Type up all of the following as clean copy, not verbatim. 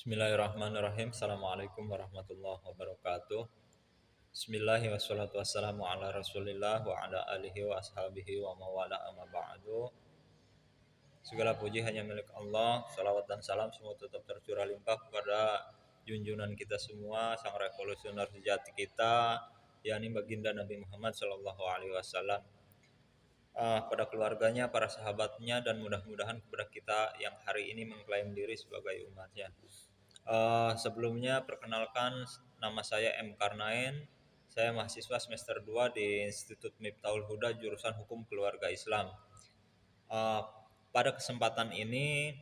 Bismillahirrahmanirrahim. Assalamualaikum warahmatullahi wabarakatuh. Bismillahirrahmanirrahim. Wassalatu wassalamu ala rasulillah wa ala alihi wa ashabihi wa mawala amma ba'du. Segala puji hanya milik Allah. Salawat dan salam semua tetap tercurah limpah kepada junjungan kita semua, sang revolusioner sejati kita, yakni baginda Nabi Muhammad Sallallahu Alaihi Wasallam, pada keluarganya, para sahabatnya, dan mudah-mudahan kepada kita yang hari ini mengklaim diri sebagai umatnya. Sebelumnya perkenalkan, nama saya M. Karnain. Saya mahasiswa semester 2 di Institut Miftahul Huda jurusan Hukum Keluarga Islam. Pada kesempatan ini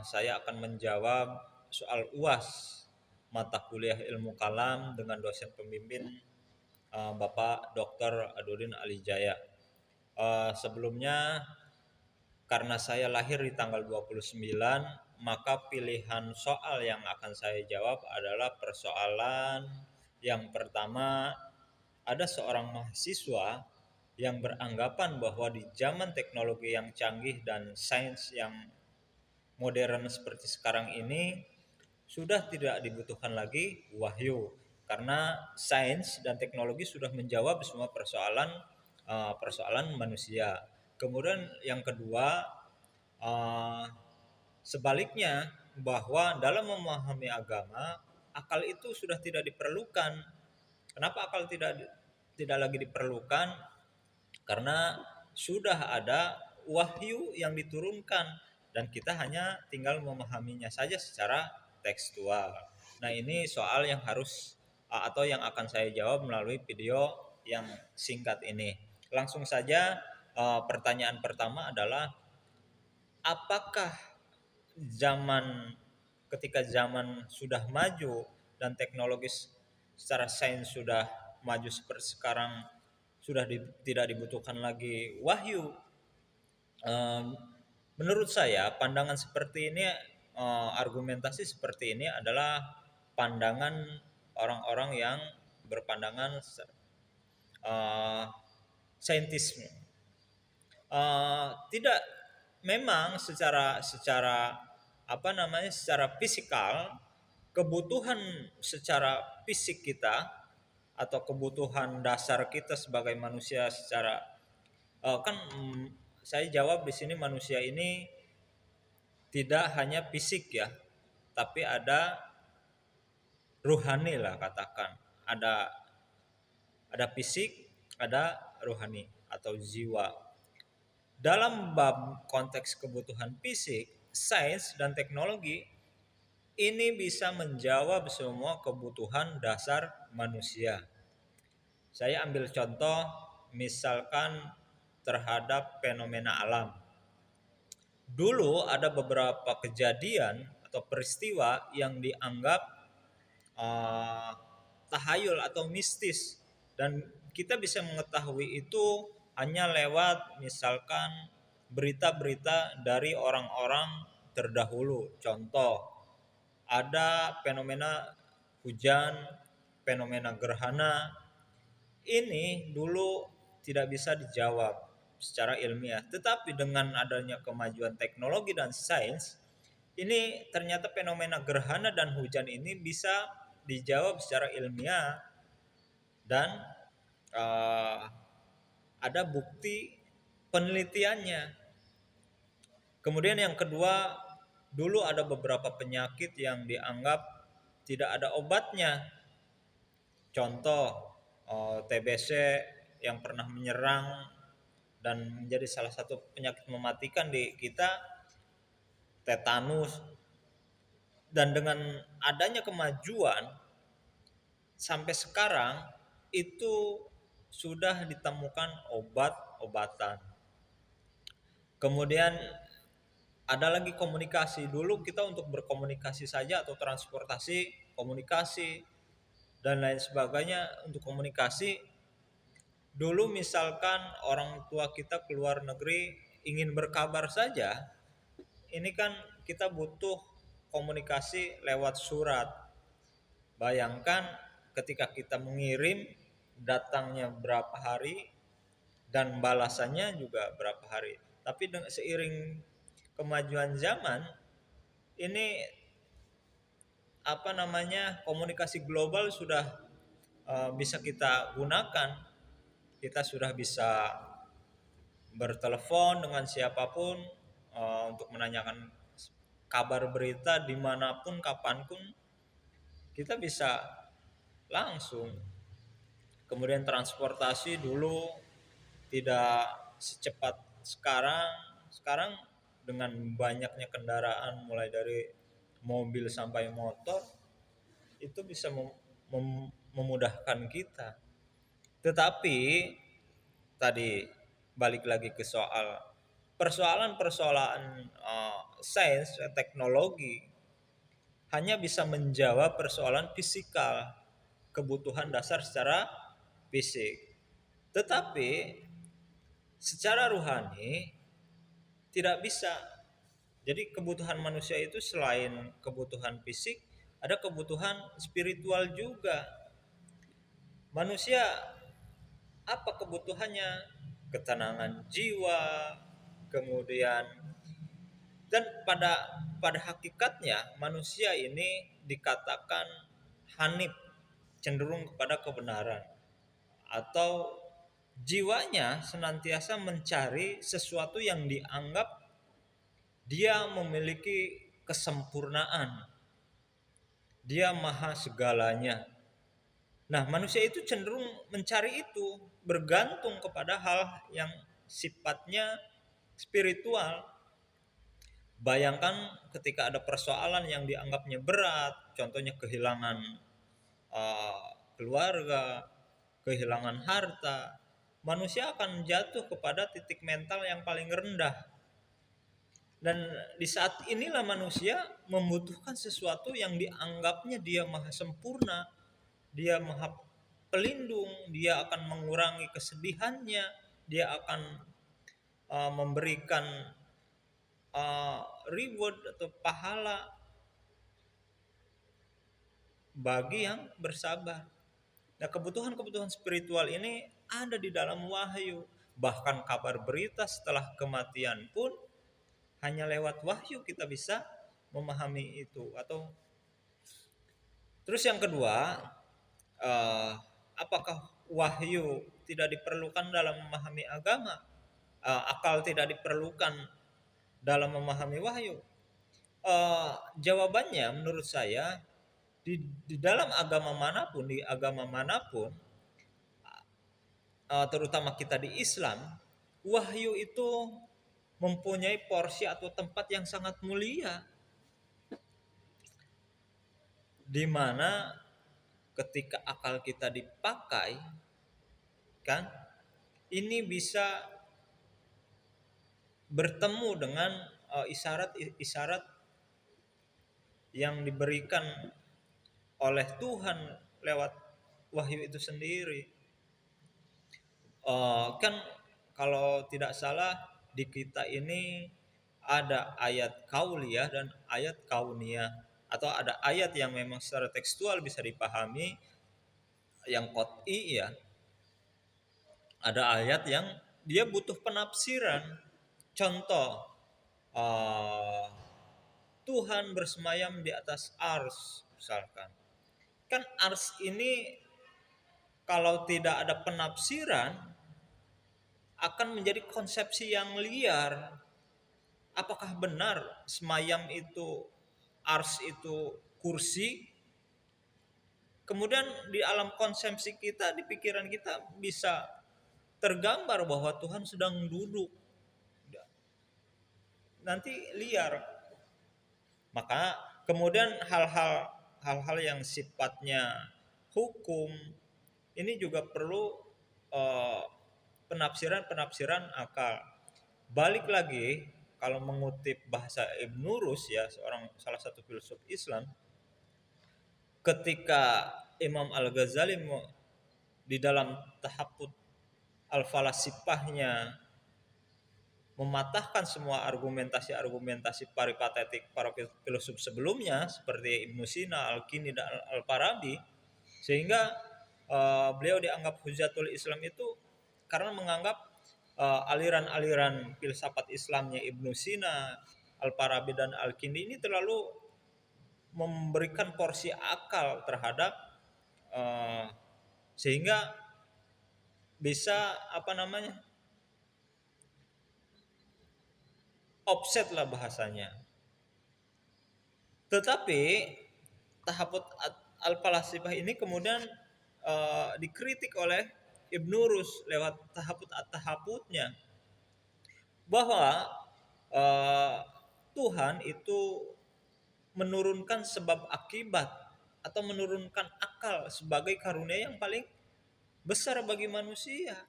saya akan menjawab soal UAS mata kuliah Ilmu Kalam dengan dosen pembimbing Bapak Dr. Adudin Alijaya. Sebelumnya, karena saya lahir di tanggal 29, maka pilihan soal yang akan saya jawab adalah persoalan yang pertama. Ada seorang mahasiswa yang beranggapan bahwa di zaman teknologi yang canggih dan sains yang modern seperti sekarang ini sudah tidak dibutuhkan lagi wahyu, karena sains dan teknologi sudah menjawab semua persoalan manusia. Kemudian yang kedua, sebaliknya, bahwa dalam memahami agama, akal itu sudah tidak diperlukan. Kenapa akal tidak lagi diperlukan? Karena sudah ada wahyu yang diturunkan dan kita hanya tinggal memahaminya saja secara tekstual. Nah, ini soal yang harus atau yang akan saya jawab melalui video yang singkat ini. Langsung saja, pertanyaan pertama adalah, apakah ketika zaman sudah maju dan teknologis secara sains sudah maju seperti sekarang, sudah tidak dibutuhkan lagi wahyu? Menurut saya pandangan seperti ini, argumentasi seperti ini adalah pandangan orang-orang yang berpandangan saintisme. Tidak, memang secara fisikal, kebutuhan secara fisik kita atau kebutuhan dasar kita sebagai manusia secara saya jawab di sini, manusia ini tidak hanya fisik ya, tapi ada ruhani lah, katakan. Ada fisik, ada ruhani atau jiwa. Dalam bab konteks kebutuhan fisik, sains dan teknologi ini bisa menjawab semua kebutuhan dasar manusia. Saya ambil contoh, misalkan terhadap fenomena alam. Dulu ada beberapa kejadian atau peristiwa yang dianggap tahayul atau mistis, dan kita bisa mengetahui itu hanya lewat misalkan berita-berita dari orang-orang terdahulu. Contoh, ada fenomena hujan, fenomena gerhana. Ini dulu tidak bisa dijawab secara ilmiah, tetapi dengan adanya kemajuan teknologi dan sains, ini ternyata fenomena gerhana dan hujan ini bisa dijawab secara ilmiah dan ada bukti penelitiannya. Kemudian yang kedua, dulu ada beberapa penyakit yang dianggap tidak ada obatnya. Contoh, TBC yang pernah menyerang dan menjadi salah satu penyakit mematikan di kita, tetanus. Dan dengan adanya kemajuan sampai sekarang itu sudah ditemukan obat-obatan. Kemudian ada lagi komunikasi. Dulu kita untuk berkomunikasi saja atau transportasi, komunikasi dan lain sebagainya, untuk komunikasi dulu misalkan orang tua kita keluar negeri ingin berkabar saja, ini kan kita butuh komunikasi lewat surat. Bayangkan ketika kita mengirim, datangnya berapa hari dan balasannya juga berapa hari. Tapi seiring kemajuan zaman, ini komunikasi global sudah bisa kita gunakan. Kita sudah bisa bertelepon dengan siapapun untuk menanyakan kabar berita dimanapun kapanpun kita bisa langsung. Kemudian transportasi dulu tidak secepat sekarang. Sekarang dengan banyaknya kendaraan mulai dari mobil sampai motor itu bisa memudahkan kita. Tetapi tadi balik lagi ke soal persoalan sains teknologi hanya bisa menjawab persoalan fisikal, kebutuhan dasar secara fisik. Tetapi secara ruhani tidak bisa. Jadi kebutuhan manusia itu selain kebutuhan fisik, ada kebutuhan spiritual juga. Manusia apa kebutuhannya? Ketenangan jiwa, kemudian dan pada hakikatnya manusia ini dikatakan hanif, cenderung kepada kebenaran, atau jiwanya senantiasa mencari sesuatu yang dianggap dia memiliki kesempurnaan, dia maha segalanya. Nah, manusia itu cenderung mencari itu, bergantung kepada hal yang sifatnya spiritual. Bayangkan ketika ada persoalan yang dianggapnya berat, contohnya kehilangan keluarga, kehilangan harta, manusia akan jatuh kepada titik mental yang paling rendah. Dan di saat inilah manusia membutuhkan sesuatu yang dianggapnya dia maha sempurna, dia maha pelindung, dia akan mengurangi kesedihannya, dia akan memberikan reward atau pahala bagi yang bersabar. Nah, kebutuhan-kebutuhan spiritual ini ada di dalam wahyu. Bahkan kabar berita setelah kematian pun hanya lewat wahyu kita bisa memahami itu. Atau terus yang kedua, apakah wahyu tidak diperlukan dalam memahami agama? Akal tidak diperlukan dalam memahami wahyu? Jawabannya menurut saya di dalam agama manapun, terutama kita di Islam, wahyu itu mempunyai porsi atau tempat yang sangat mulia, di mana ketika akal kita dipakai, kan, ini bisa bertemu dengan isyarat-isyarat yang diberikan oleh Tuhan lewat wahyu itu sendiri. Kan kalau tidak salah di kita ini ada ayat kauliyah dan ayat kauniyah, atau ada ayat yang memang secara tekstual bisa dipahami yang qot'i ya. Ada ayat yang dia butuh penafsiran. Contoh, Tuhan bersemayam di atas ars misalkan. Kan ars ini kalau tidak ada penafsiran akan menjadi konsepsi yang liar. Apakah benar semayam itu, ars itu kursi? Kemudian di alam konsepsi kita, di pikiran kita bisa tergambar bahwa Tuhan sedang duduk. Nanti liar. Maka kemudian hal-hal yang sifatnya hukum ini juga perlu penafsiran akal. Balik lagi, kalau mengutip bahasa Ibnu Rus ya, salah satu filsuf Islam, ketika Imam Al-Ghazali di dalam Tahaffut Al-Falasifahnya mematahkan semua argumentasi peripatetik para filsuf sebelumnya seperti Ibnu Sina, Al-Kindi dan Al-Farabi, sehingga beliau dianggap Hujatul Islam itu karena menganggap aliran-aliran filsafat Islamnya Ibnu Sina, Al-Farabi dan Al-Kindi ini terlalu memberikan porsi akal terhadap eh, sehingga bisa apa namanya offset lah bahasanya. Tetapi tahaput al-falasifah ini kemudian dikritik oleh Ibnu Rus lewat tahaput-tahaputnya bahwa eh, Tuhan itu menurunkan sebab akibat atau menurunkan akal sebagai karunia yang paling besar bagi manusia.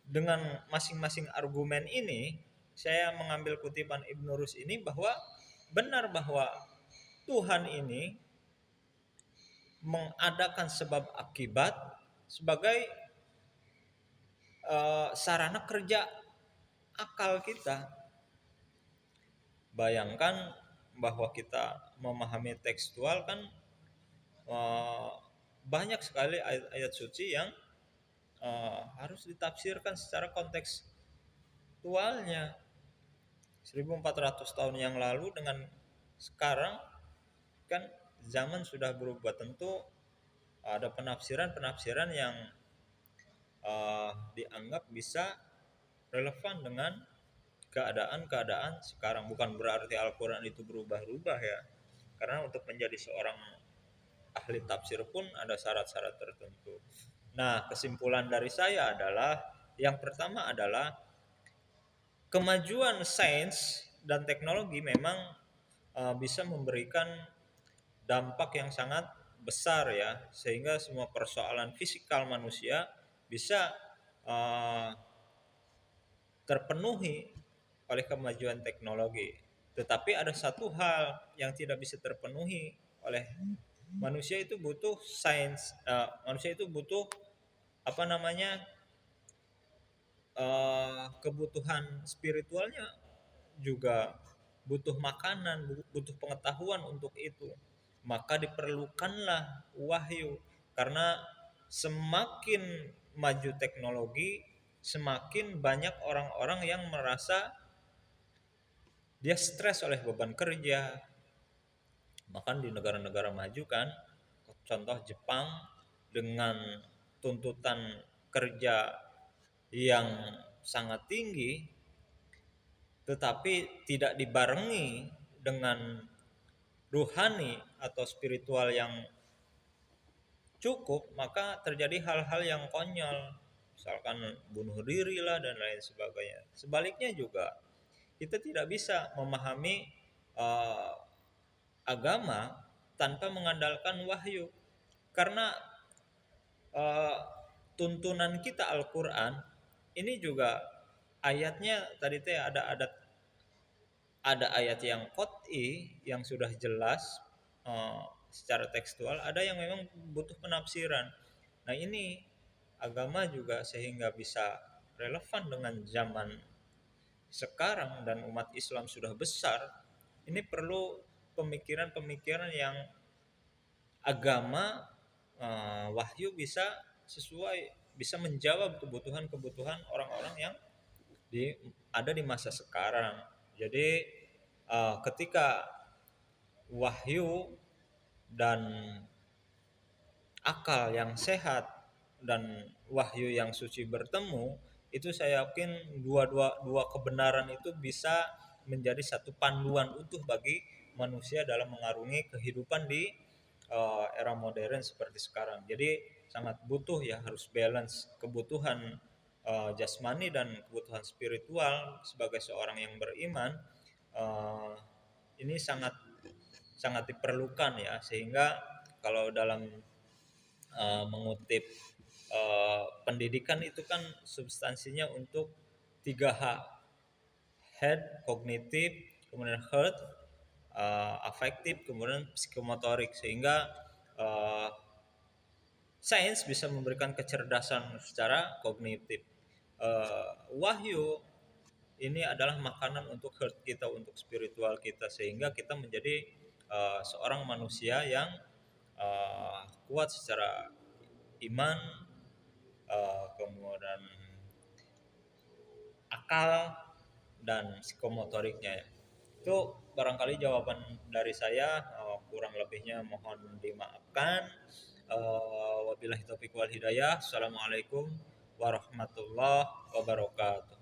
Dengan masing-masing argumen ini, saya mengambil kutipan Ibnu Rus ini bahwa benar bahwa Tuhan ini mengadakan sebab akibat sebagai sarana kerja akal kita. Bayangkan bahwa kita memahami tekstual kan eh, banyak sekali ayat-ayat suci yang harus ditafsirkan secara kontekstualnya. 1400 tahun yang lalu dengan sekarang kan zaman sudah berubah, tentu ada penafsiran-penafsiran yang dianggap bisa relevan dengan keadaan-keadaan sekarang. Bukan berarti Al-Quran itu berubah-ubah ya, karena untuk menjadi seorang ahli tafsir pun ada syarat-syarat tertentu. Nah, kesimpulan dari saya adalah yang pertama adalah kemajuan sains dan teknologi memang bisa memberikan dampak yang sangat besar ya, sehingga semua persoalan fisikal manusia bisa uh, terpenuhi oleh kemajuan teknologi. Tetapi ada satu hal yang tidak bisa terpenuhi oleh manusia, itu butuh sains, manusia itu butuh apa namanya kebutuhan spiritualnya juga, butuh makanan, butuh pengetahuan untuk itu. Maka diperlukanlah wahyu, karena semakin maju teknologi, semakin banyak orang-orang yang merasa dia stres oleh beban kerja. Bahkan di negara-negara maju kan, contoh Jepang dengan tuntutan kerja yang sangat tinggi tetapi tidak dibarengi dengan ruhani atau spiritual yang cukup, maka terjadi hal-hal yang konyol, misalkan bunuh diri lah dan lain sebagainya. Sebaliknya juga kita tidak bisa memahami uh, agama tanpa mengandalkan wahyu, karena uh, tuntunan kita Al-Quran ini juga ayatnya tadi teh ada ayat yang qot'i yang sudah jelas secara tekstual, ada yang memang butuh penafsiran. Nah ini agama juga sehingga bisa relevan dengan zaman sekarang dan umat Islam sudah besar, ini perlu pemikiran-pemikiran yang agama wahyu bisa sesuai, bisa menjawab kebutuhan-kebutuhan orang-orang yang ada di masa sekarang. Jadi ketika wahyu dan akal yang sehat dan wahyu yang suci bertemu, itu saya yakin dua kebenaran itu bisa menjadi satu panduan utuh bagi manusia dalam mengarungi kehidupan di era modern seperti sekarang. Jadi sangat butuh ya, harus balance kebutuhan jasmani dan kebutuhan spiritual sebagai seorang yang beriman. uh, ini sangat sangat diperlukan ya, sehingga kalau dalam mengutip pendidikan itu kan substansinya untuk 3H: head, kognitif, kemudian heart, afektif, kemudian psikomotorik, sehingga uh, sains bisa memberikan kecerdasan secara kognitif. Wahyu ini adalah makanan untuk heart kita, untuk spiritual kita, sehingga kita menjadi seorang manusia yang kuat secara iman, kemudian akal dan psikomotoriknya. Itu barangkali jawaban dari saya, kurang lebihnya mohon dimaafkan. Wabillahi taufiq wal hidayah. Assalamualaikum warahmatullahi wabarakatuh.